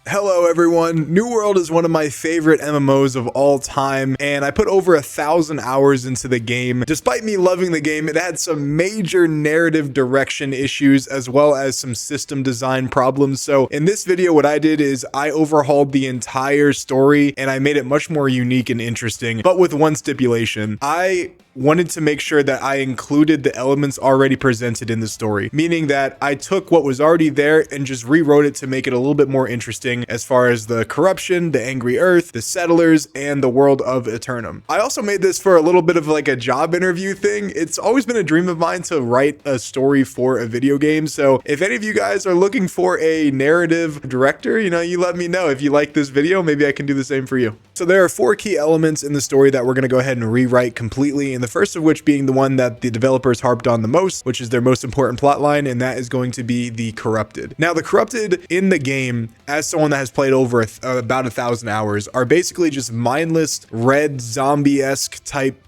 Hello everyone, New World is one of my favorite MMOs of all time, and I put over 1,000 hours into the game. Despite me loving the game, it had some major narrative direction issues as well as some system design problems. So in this video, what I did is I overhauled the entire story and I made it much more unique and interesting, but with one stipulation. I wanted to make sure that I included the elements already presented in the story, meaning that I took what was already there and just rewrote it to make it a little bit more interesting as far as the corruption, the angry earth, the settlers, and the world of Eternum. I also made this for a little bit of like a job interview thing. It's always been a dream of mine to write a story for a video game. So if any of you guys are looking for a narrative director, you let me know. If you like this video, maybe I can do the same for you. So there are 4 key elements in the story that we're going to go ahead and rewrite completely, and the first of which being the one that the developers harped on the most, which is their most important plot line, and that is going to be the corrupted. Now, the corrupted in the game, as someone that has played over about 1,000 hours, are basically just mindless, red, zombie-esque type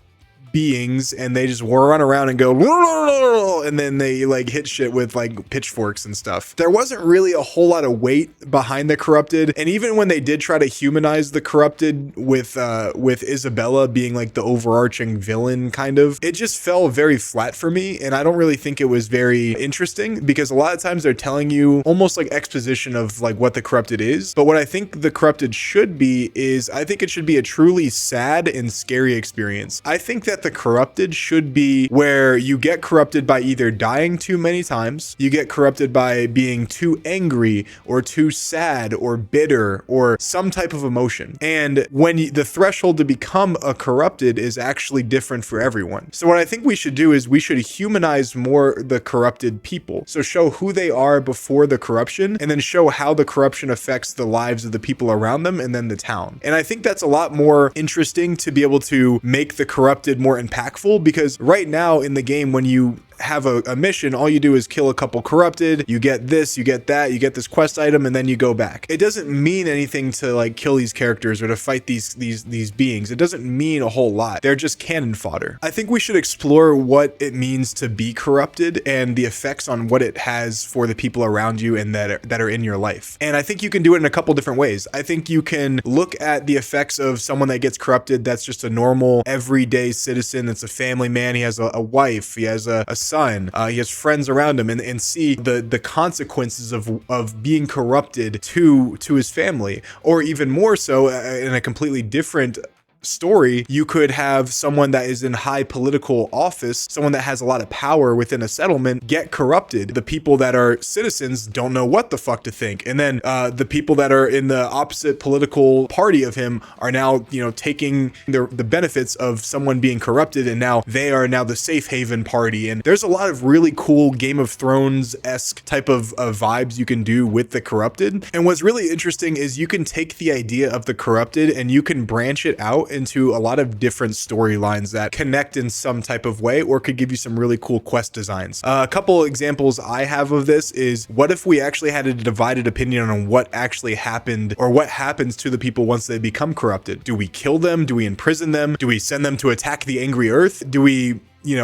beings, and they just run around and go, and then they like hit shit with like pitchforks and stuff. There wasn't really a whole lot of weight behind the corrupted, and even when they did try to humanize the corrupted with Isabella being like the overarching villain kind of, it just fell very flat for me, and I don't really think it was very interesting because a lot of times they're telling you almost like exposition of like what the corrupted is. But what I think the corrupted should be is I think it should be a truly sad and scary experience. I think that the corrupted should be where you get corrupted by either dying too many times, you get corrupted by being too angry or too sad or bitter or some type of emotion. And when the threshold to become a corrupted is actually different for everyone. So what I think we should do is we should humanize more the corrupted people. So show who they are before the corruption, and then show how the corruption affects the lives of the people around them and then the town. And I think that's a lot more interesting to be able to make the corrupted more impactful, because right now in the game, when you have a mission, all you do is kill a couple corrupted, you get this, you get that, you get this quest item, and then you go back. It doesn't mean anything to like kill these characters or to fight these beings. It doesn't mean a whole lot. They're just cannon fodder. I think we should explore what it means to be corrupted and the effects on what it has for the people around you and that are in your life. And I think you can do it in a couple different ways. I think you can look at the effects of someone that gets corrupted that's just a normal everyday citizen, that's a family man, he has a wife, he has a son, he has friends around him, and see the consequences of being corrupted to his family. Or even more so, in a completely different story, you could have someone that is in high political office, someone that has a lot of power within a settlement, get corrupted. The people that are citizens don't know what the fuck to think, and then the people that are in the opposite political party of him are now taking the benefits of someone being corrupted, and now they are now the safe haven party. And there's a lot of really cool Game of Thrones-esque type of vibes you can do with the corrupted. And what's really interesting is you can take the idea of the corrupted and you can branch it out into a lot of different storylines that connect in some type of way, or could give you some really cool quest designs. A couple examples I have of this is, what if we actually had a divided opinion on what actually happened or what happens to the people once they become corrupted? Do we kill them? Do we imprison them? Do we send them to attack the angry earth? Do we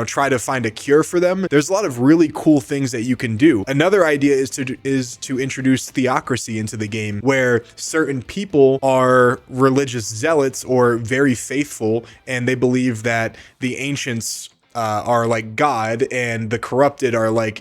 try to find a cure for them? There's a lot of really cool things that you can do. Another idea is to introduce theocracy into the game, where certain people are religious zealots or very faithful, and they believe that the ancients are like God, and the corrupted are like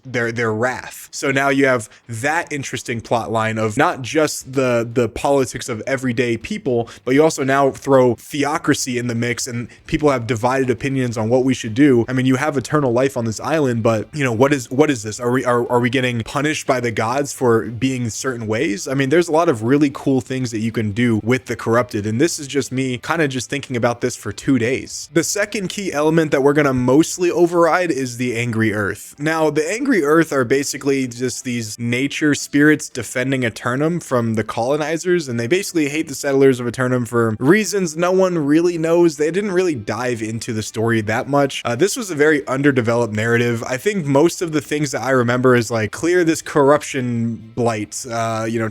their wrath. So now you have that interesting plot line of not just the politics of everyday people, but you also now throw theocracy in the mix, and people have divided opinions on what we should do. I mean, you have eternal life on this island, but what is this? Are we getting punished by the gods for being certain ways? I mean, there's a lot of really cool things that you can do with the corrupted, and this is just me kind of just thinking about this for 2 days. The second key element that we're going to mostly override is the angry earth. Now, the angry earth are basically just these nature spirits defending Eternum from the colonizers, and they basically hate the settlers of Eternum for reasons no one really knows. They didn't really dive into the story that much. This was a very underdeveloped narrative. I think most of the things that I remember is like, clear this corruption blight,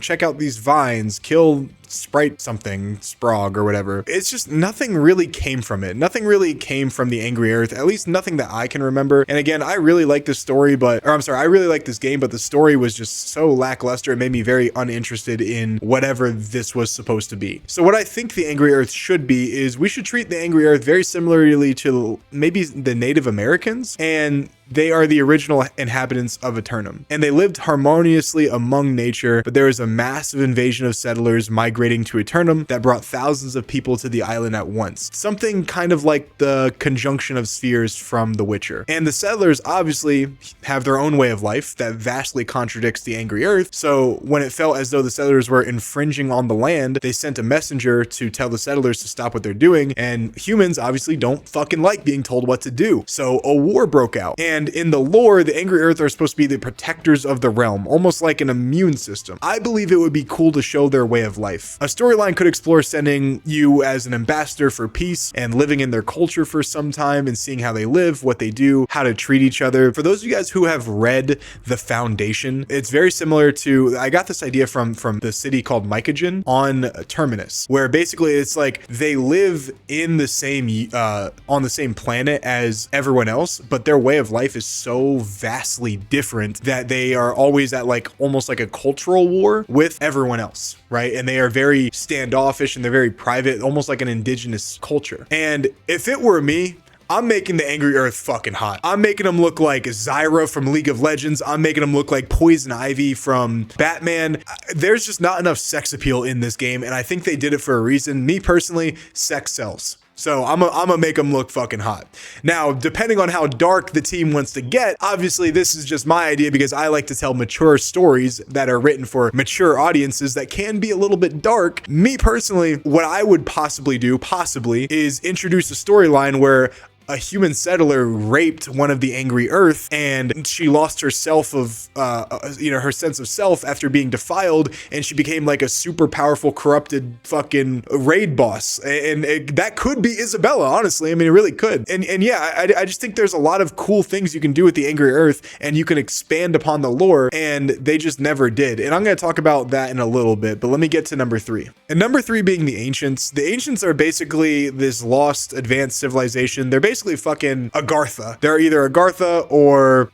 check out these vines, kill Sprite something, Sprog or whatever. It's just nothing really came from it. Nothing really came from the Angry Earth, at least nothing that I can remember. And again, I really like this story, I really like this game, but the story was just so lackluster. It made me very uninterested in whatever this was supposed to be. So what I think the Angry Earth should be is we should treat the Angry Earth very similarly to maybe the Native Americans, and they are the original inhabitants of Eternum, and they lived harmoniously among nature, but there was a massive invasion of settlers migrating to Eternum that brought thousands of people to the island at once. Something kind of like the conjunction of spheres from The Witcher. And the settlers obviously have their own way of life that vastly contradicts the Angry Earth, so when it felt as though the settlers were infringing on the land, they sent a messenger to tell the settlers to stop what they're doing, and humans obviously don't fucking like being told what to do. So a war broke out. And in the lore, the Angry Earth are supposed to be the protectors of the realm, almost like an immune system. I believe it would be cool to show their way of life. A storyline could explore sending you as an ambassador for peace and living in their culture for some time and seeing how they live, what they do, how to treat each other. For those of you guys who have read The Foundation, it's very similar to, I got this idea from the city called Mycogen on Terminus, where basically it's like they live in the same, on the same planet as everyone else, but their way of life is so vastly different that they are always at like almost like a cultural war with everyone else, right? And they are very standoffish and they're very private, almost like an indigenous culture. And if it were me, I'm making the Angry Earth fucking hot. I'm making them look like Zyra from League of Legends. I'm making them look like Poison Ivy from Batman. There's just not enough sex appeal in this game, and I think they did it for a reason. Me personally, sex sells. So I'm gonna make them look fucking hot. Now, depending on how dark the team wants to get, obviously this is just my idea because I like to tell mature stories that are written for mature audiences that can be a little bit dark. Me personally, what I would possibly do, is introduce a storyline where a human settler raped one of the Angry Earth and she lost her sense of self after being defiled, and she became like a super powerful corrupted fucking raid boss, and that could be Isabella, honestly. I mean, it really could. And yeah, I just think there's a lot of cool things you can do with the Angry Earth, and you can expand upon the lore, and they just never did. And I'm going to talk about that in a little bit, but let me get to number 3. And number 3 being the Ancients. The Ancients are basically this lost advanced civilization. They're basically fucking Agartha. They're either Agartha or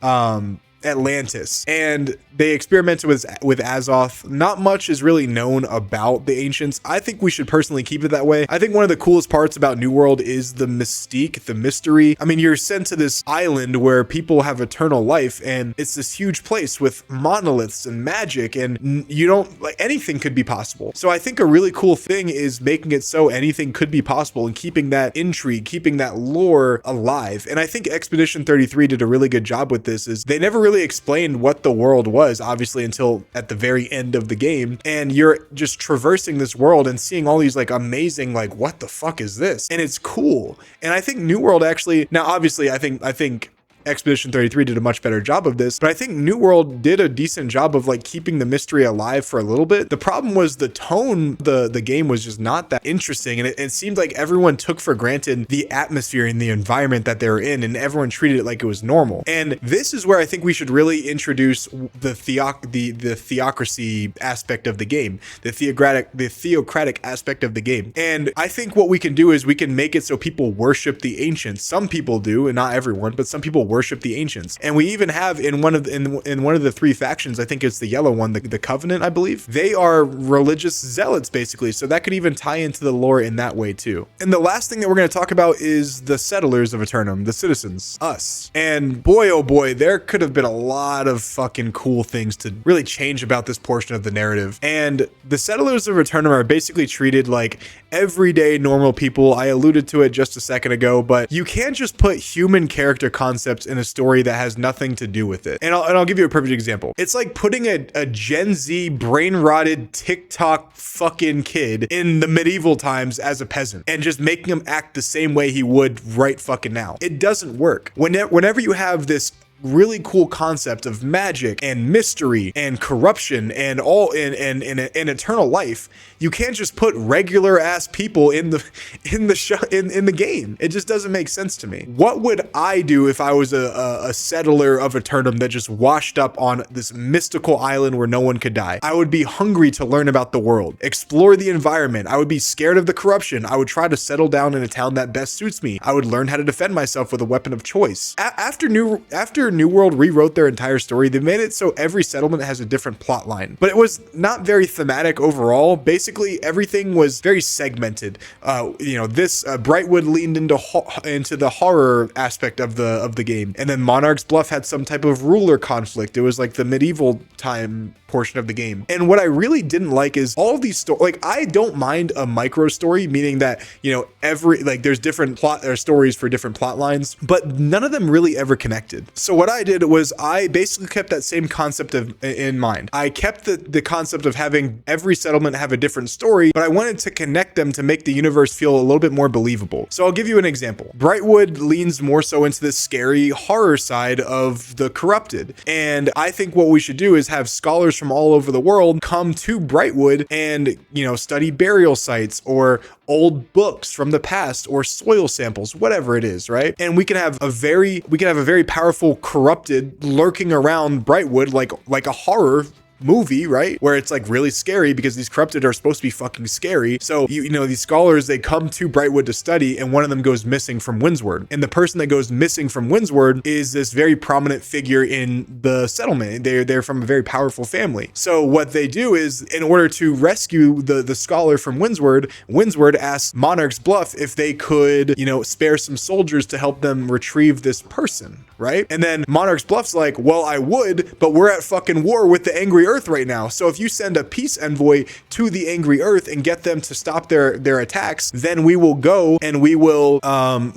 Atlantis, and they experimented with Azoth. Not much is really known about the Ancients. I think we should personally keep it that way. I think one of the coolest parts about New World is the mystique, the mystery. I mean, you're sent to this island where people have eternal life, and it's this huge place with monoliths and magic, and you don't, like, anything could be possible. So I think a really cool thing is making it so anything could be possible and keeping that intrigue, keeping that lore alive. And I think Expedition 33 did a really good job with this. Is they never really explained what the world was, obviously, until at the very end of the game, and you're just traversing this world and seeing all these like amazing, like, what the fuck is this? And it's cool. And I think New World actually, now obviously I think Expedition 33 did a much better job of this, but I think New World did a decent job of like keeping the mystery alive for a little bit. The problem was the tone, the game was just not that interesting, and it seemed like everyone took for granted the atmosphere and the environment that they were in, and everyone treated it like it was normal. And this is where I think we should really introduce the theocracy aspect of the game, the theocratic aspect of the game. And I think what we can do is we can make it so people worship the ancients. Some people do, and not everyone, but some people worship the ancients. And we even have in one of the 3 factions, I think it's the yellow one, the Covenant, I believe, they are religious zealots basically, so that could even tie into the lore in that way too. And the last thing that we're going to talk about is the settlers of Eternum, the citizens, us. And boy, oh boy, there could have been a lot of fucking cool things to really change about this portion of the narrative. And the settlers of Eternum are basically treated like everyday normal people. I alluded to it just a second ago, but you can't just put human character concepts in a story that has nothing to do with it. And I'll give you a perfect example. It's like putting a Gen Z brain rotted TikTok fucking kid in the medieval times as a peasant and just making him act the same way he would right fucking now. It doesn't work. Whenever you have this really cool concept of magic and mystery and corruption and all and eternal life, you can't just put regular ass people in the show in the game. It just doesn't make sense to me. What would I do if I was a settler of Eternum that just washed up on this mystical island where no one could die? I would be hungry to learn about the world, explore the environment. I would be scared of the corruption. I would try to settle down in a town that best suits me. I would learn how to defend myself with a weapon of choice. After New World rewrote their entire story, they made it so every settlement has a different plot line, but it was not very thematic overall. Basically, everything was very segmented. This Brightwood leaned into the horror aspect of the game, and then Monarch's Bluff had some type of ruler conflict. It was like the medieval time portion of the game. And what I really didn't like is all of these stories. Like, I don't mind a micro story, meaning that, there's different plot or stories for different plot lines, but none of them really ever connected. So what I did was I basically kept that same concept in mind. I kept the concept of having every settlement have a different story, but I wanted to connect them to make the universe feel a little bit more believable. So I'll give you an example. Brightwood leans more so into the scary horror side of the corrupted. And I think what we should do is have scholars from all over the world come to Brightwood and, study burial sites or old books from the past or soil samples, whatever it is, right? And we can have a very powerful corrupted lurking around Brightwood like a horror movie, right? Where it's like really scary because these corrupted are supposed to be fucking scary. So, these scholars, they come to Brightwood to study, and one of them goes missing from Windsward. And the person that goes missing from Windsward is this very prominent figure in the settlement. They're from a very powerful family. So what they do is, in order to rescue the scholar from Windsward asks Monarch's Bluff if they could, spare some soldiers to help them retrieve this person, right? And then Monarch's Bluff's like, well, I would, but we're at fucking war with the Angry Earth right now. So if you send a peace envoy to the Angry Earth and get them to stop their attacks, then we will go and we will help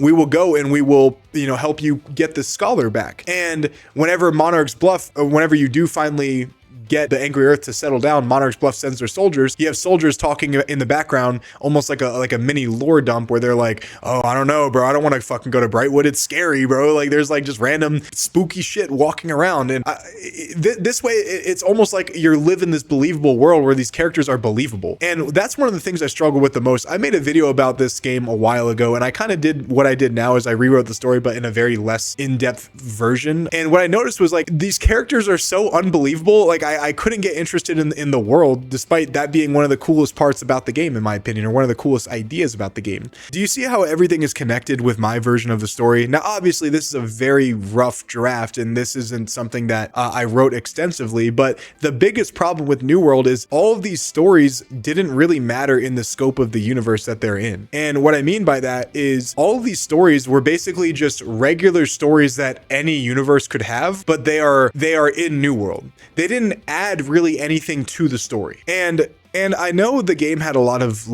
you get the scholar back. And whenever whenever you do finally get the Angry Earth to settle down, Monarch's Bluff sends their soldiers. You have soldiers talking in the background, almost like a mini lore dump where they're like, oh, I don't know, bro. I don't want to fucking go to Brightwood. It's scary, bro. Like, there's like just random spooky shit walking around. And this way, it's almost like you're living this believable world where these characters are believable. And that's one of the things I struggle with the most. I made a video about this game a while ago, and I kind of did what I did now is I rewrote the story, but in a very less in-depth version. And what I noticed was like, these characters are so unbelievable. Like, I couldn't get interested in the world, despite that being one of the coolest parts about the game, in my opinion, or one of the coolest ideas about the game. Do you see how everything is connected with my version of the story? Now, obviously, this is a very rough draft, and this isn't something that I wrote extensively, but the biggest problem with New World is all of these stories didn't really matter in the scope of the universe that they're in. And what I mean by that is all of these stories were basically just regular stories that any universe could have, but they are in New World. They didn't add really anything to the story. And I know the game had a lot of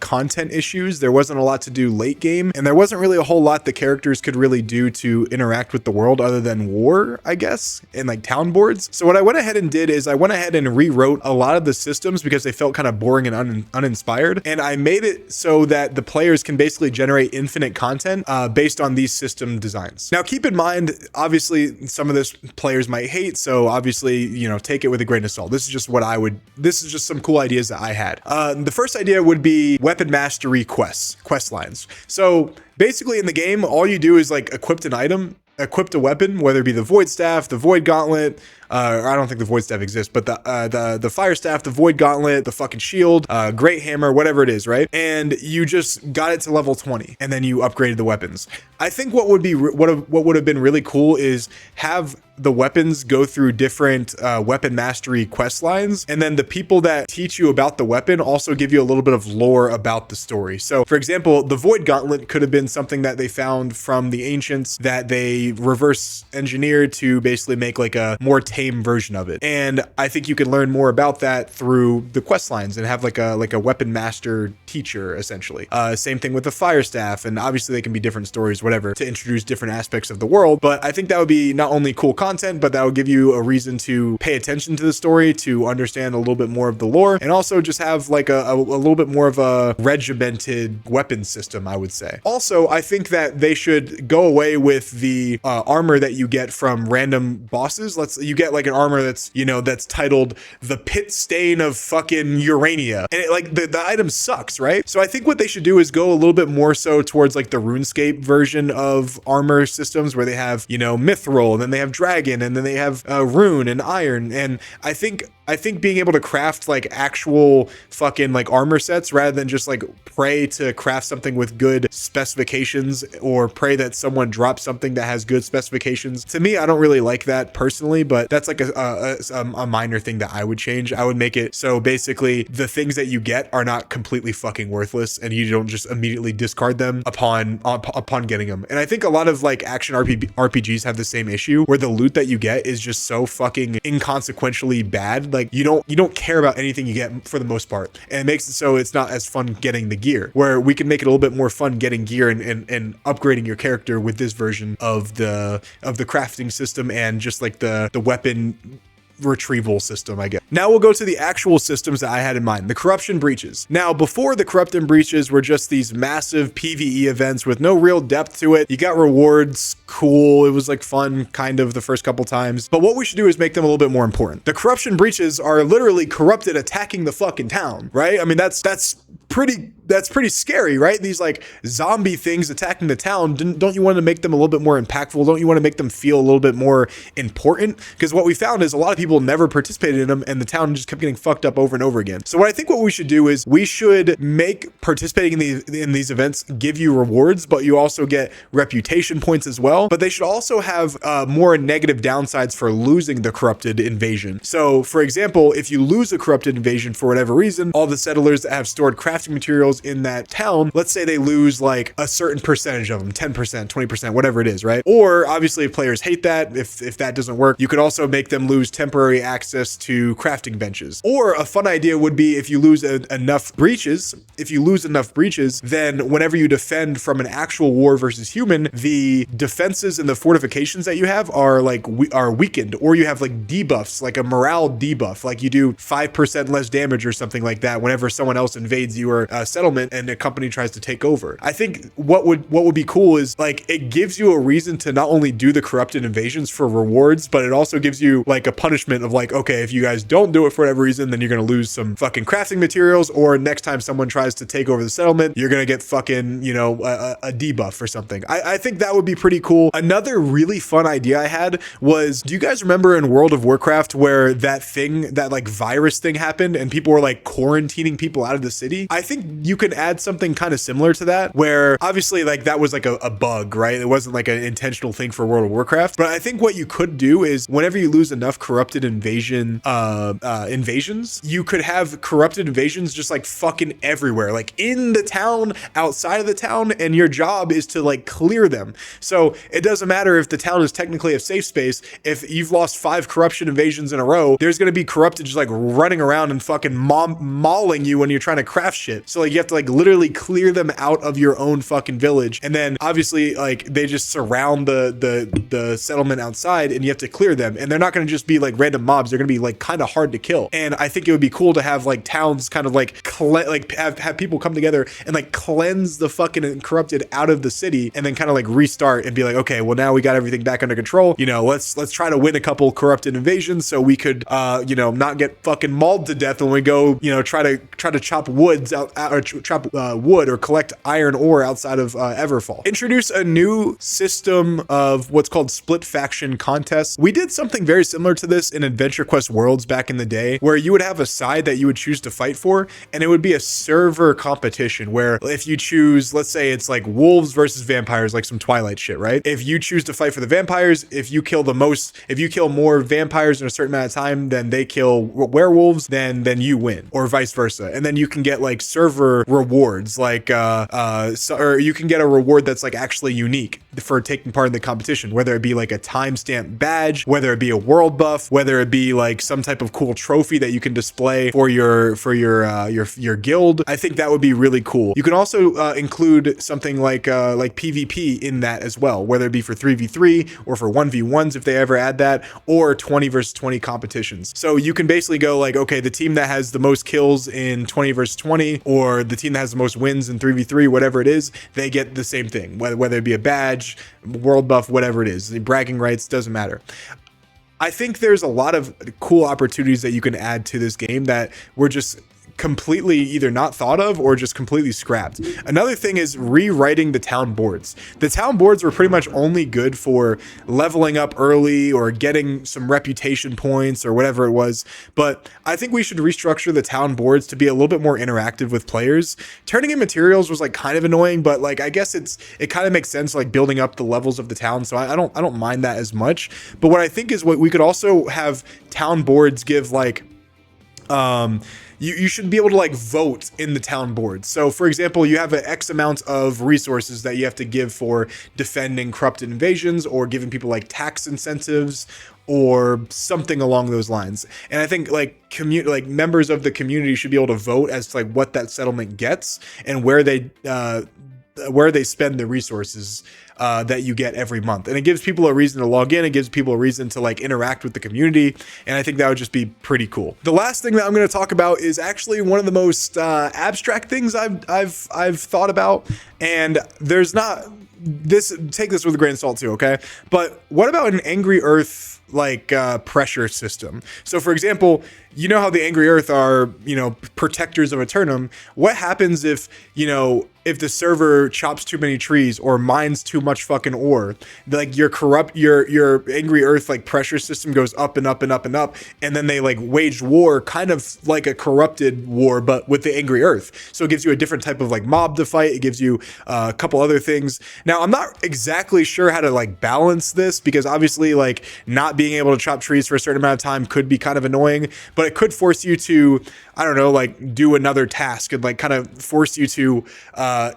content issues. There wasn't a lot to do late game, and there wasn't really a whole lot the characters could really do to interact with the world other than war, I guess, and like town boards. So what I went ahead and did is I went ahead and rewrote a lot of the systems because they felt kind of boring and uninspired. And I made it so that the players can basically generate infinite content based on these system designs. Now, keep in mind, obviously, some of this players might hate. So obviously, take it with a grain of salt. This is just some cool ideas that I had. The first idea would be weapon mastery quest lines. So basically in the game, all you do is like equip a weapon, whether it be the Void Staff, the Void Gauntlet, I don't think the Void Staff exists, but the Fire Staff, the Void Gauntlet, the fucking Shield, Great Hammer, whatever it is, right? And you just got it to level 20, and then you upgraded the weapons. I think what would have been really cool is have the weapons go through different weapon mastery quest lines, and then the people that teach you about the weapon also give you a little bit of lore about the story. So, for example, the Void Gauntlet could have been something that they found from the ancients that they reverse engineered to basically make like a more tame version of it. And I think you can learn more about that through the quest lines and have like a weapon master teacher, essentially. Same thing with the fire staff, and obviously they can be different stories, whatever, to introduce different aspects of the world. But I think that would be not only cool content, but that would give you a reason to pay attention to the story, to understand a little bit more of the lore, and also just have like a little bit more of a regimented weapon system, I would say. Also, I think that they should go away with the armor that you get from random bosses. You get like an armor that's, you know, that's titled the pit stain of fucking Urania, and it, like the item sucks, right? So I think what they should do is go a little bit more so towards like the RuneScape version of armor systems, where they have, you know, mithril, and then they have dragon, and then they have rune and iron. And I think being able to craft like actual fucking like armor sets, rather than just like pray to craft something with good specifications, or pray that someone drops something that has good specifications. To me, I don't really like that personally, but that's like a minor thing that I would change. I would make it so basically the things that you get are not completely fucking worthless, and you don't just immediately discard them upon getting them. And I think a lot of like action RPGs have the same issue, where the loot that you get is just so fucking inconsequentially bad. Like you don't care about anything you get for the most part, and it makes it so it's not as fun getting the gear, where we can make it a little bit more fun getting gear and upgrading your character with this version of the crafting system, and just like the weapon retrieval system, I guess. Now we'll go to the actual systems that I had in mind, the corruption breaches. Now, before, the corruption breaches were just these massive PvE events with no real depth to it. You got rewards, cool, it was like fun kind of the first couple times, but what we should do is make them a little bit more important. The corruption breaches are literally corrupted attacking the fucking town, right? I mean, that's pretty scary, right? These like zombie things attacking the town. Don't you want to make them a little bit more impactful? Don't you want to make them feel a little bit more important? Because what we found is a lot of people never participated in them, and the town just kept getting fucked up over and over again. So what I think what we should do is we should make participating in these events give you rewards, but you also get reputation points as well. But they should also have more negative downsides for losing the corrupted invasion. So for example, if you lose a corrupted invasion for whatever reason, all the settlers that have stored crafting materials in that town, let's say they lose like a certain percentage of them, 10%, 20%, whatever it is, right? Or obviously if players hate that, if that doesn't work, you could also make them lose temporary access to crafting benches. Or a fun idea would be, if you lose enough breaches, then whenever you defend from an actual war versus human, the defenses and the fortifications that you have are weakened, or you have like debuffs, like a morale debuff, like you do 5% less damage or something like that whenever someone else invades your settlement and a company tries to take over. I think what would be cool is like it gives you a reason to not only do the corrupted invasions for rewards, but it also gives you like a punishment of like, okay, if you guys don't do it for whatever reason, then you're gonna lose some fucking crafting materials, or next time someone tries to take over the settlement, you're gonna get fucking, you know, a debuff or something. I think that would be pretty cool. Another really fun idea I had was, do you guys remember in World of Warcraft where that like virus thing happened and people were like quarantining people out of the city? I think you could add something kind of similar to that, where obviously like that was like a bug, right? It wasn't like an intentional thing for World of Warcraft, but I think what you could do is whenever you lose enough corrupted invasions, you could have corrupted invasions just like fucking everywhere, like in the town, outside of the town, and your job is to like clear them. So it doesn't matter if the town is technically a safe space. If you've lost 5 corruption invasions in a row, there's gonna be corrupted just like running around and fucking mauling you when you're trying to craft shit. So like you have to like literally clear them out of your own fucking village, and then obviously like they just surround the settlement outside, and you have to clear them, and they're not gonna just be like random mobs. They're gonna be like kind of hard to kill. And I think it would be cool to have like towns kind of like have people come together and like cleanse the fucking corrupted out of the city, and then kind of like restart and be like, okay, well now we got everything back under control. You know, let's try to win a couple corrupted invasions so we could you know, not get fucking mauled to death when we go, you know, try to chop woods out, or chop wood or collect iron ore outside of Everfall. Introduce a new system of what's called split faction contests. We did something very similar to this in Adventure Quest Worlds back in the day, where you would have a side that you would choose to fight for, and it would be a server competition where if you choose, let's say it's like wolves versus vampires, like some Twilight shit, right? If you choose to fight for the vampires, if you kill more vampires in a certain amount of time than they kill werewolves, then you win, or vice versa. And then you can get like server rewards, like or you can get a reward that's like actually unique. for taking part in the competition, whether it be like a timestamp badge, whether it be a world buff, whether it be like some type of cool trophy that you can display for your guild. I think that would be really cool. You can also include something like PvP in that as well, whether it be for 3v3 or for 1v1s if they ever add that, or 20 versus 20 competitions. So you can basically go like, okay, the team that has the most kills in 20 versus 20, or the team that has the most wins in 3v3, whatever it is, they get the same thing, whether it be a badge, world buff, whatever it is. The bragging rights, doesn't matter. I think there's a lot of cool opportunities that you can add to this game that were just completely either not thought of or just completely scrapped. Another thing is rewriting the town boards. The town boards were pretty much only good for leveling up early or getting some reputation points or whatever it was, but I think we should restructure the town boards to be a little bit more interactive with players. Turning in materials was like kind of annoying, but like I guess it kind of makes sense, like building up the levels of the town, so I don't mind that as much. But what I think is what we could also have town boards give like you should be able to like vote in the town board. So for example, you have an X amount of resources that you have to give for defending corrupted invasions or giving people like tax incentives or something along those lines. And I think like members of the community should be able to vote as to like what that settlement gets and where they spend the resources that you get every month. And it gives people a reason to log in. It gives people a reason to like interact with the community. And I think that would just be pretty cool. The last thing that I'm going to talk about is actually one of the most abstract things I've thought about. And there's not take this with a grain of salt too, okay? But what about an Angry Earth like pressure system? So for example, you know how the Angry Earth are, you know, protectors of Eternum. What happens if, you know, if the server chops too many trees or mines too much fucking ore? Like your Angry Earth like pressure system goes up and up and up and up, and then they like waged war, kind of like a corrupted war, but with the Angry Earth. So it gives you a different type of like mob to fight. It gives you a couple other things. Now I'm not exactly sure how to like balance this, because obviously like not being able to chop trees for a certain amount of time could be kind of annoying, but it could force you to, I don't know, like do another task and like kind of force you to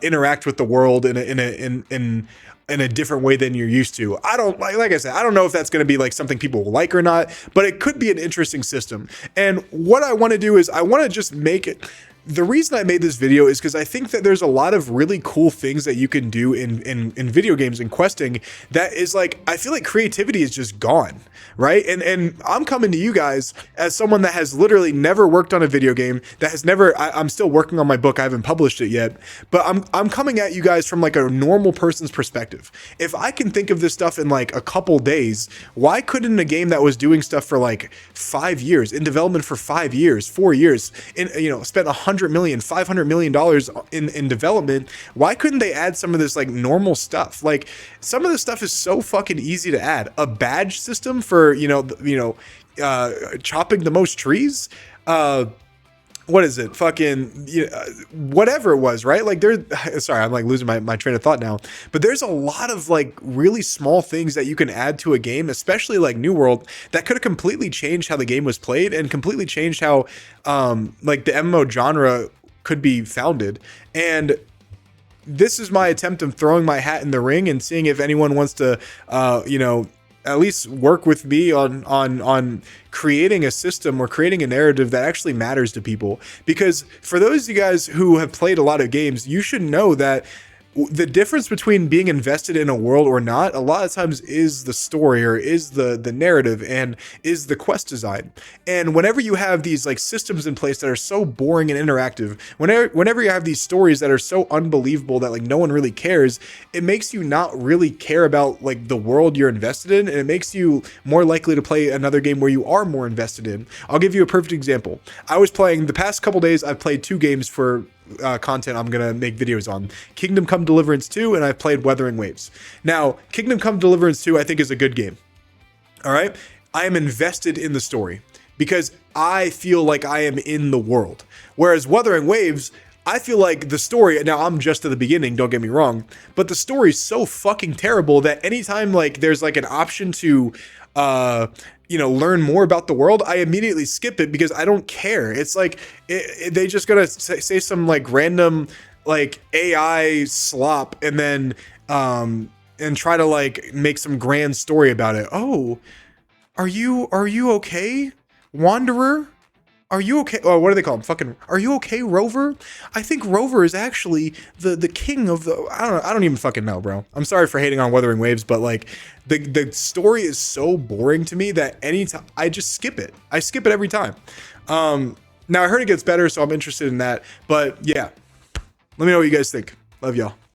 interact with the world in a different way than you're used to. I don't like I said, I don't know if that's going to be like something people will like or not, but it could be an interesting system. And what I want to do is I want to just make it. The reason I made this video is because I think that there's a lot of really cool things that you can do in video games and questing that is like, I feel like creativity is just gone, right? And I'm coming to you guys as someone that has literally never worked on a video game, that has never, I'm still working on my book, I haven't published it yet, but I'm coming at you guys from like a normal person's perspective. If I can think of this stuff in like a couple days, why couldn't a game that was doing stuff for like 5 years, in development for 5 years, 4 years, spent $100 million, $500 million in development, why couldn't they add some of this like normal stuff? Like some of this stuff is so fucking easy to add. A badge system for, chopping the most trees. What is it? Fucking, whatever it was, right? Like sorry, I'm like losing my train of thought now, but there's a lot of like really small things that you can add to a game, especially like New World, that could have completely changed how the game was played and completely changed how, like the MMO genre could be founded. And this is my attempt of throwing my hat in the ring and seeing if anyone wants to, at least work with me on creating a system or creating a narrative that actually matters to people. Because for those of you guys who have played a lot of games, you should know that the difference between being invested in a world or not, a lot of times is the story, or is the narrative, and is the quest design. And whenever you have these like systems in place that are so boring and interactive, whenever you have these stories that are so unbelievable that like no one really cares, it makes you not really care about like the world you're invested in, and it makes you more likely to play another game where you are more invested in. I'll give you a perfect example. I was playing the past couple days, I've played 2 games for content I'm gonna make videos on: Kingdom Come Deliverance 2, and I've played Wuthering Waves. Now, Kingdom Come Deliverance 2 I think is a good game. All right, I am invested in the story because I feel like I am in the world. Whereas Wuthering Waves, I feel like the story, now I'm just at the beginning, don't get me wrong, but the story's so fucking terrible that anytime like there's like an option to learn more about the world, I immediately skip it because I don't care. It's like they just gotta say some like random like AI slop, and then and try to like make some grand story about it. Oh, are you okay, Wanderer? Are you okay? Oh, what do they call him? Fucking, are you okay, Rover? I think Rover is actually the king of the, I don't even fucking know, bro. I'm sorry for hating on Wuthering Waves, but like the story is so boring to me that anytime I just skip it. I skip it every time. Now I heard it gets better, so I'm interested in that. But yeah, let me know what you guys think. Love y'all.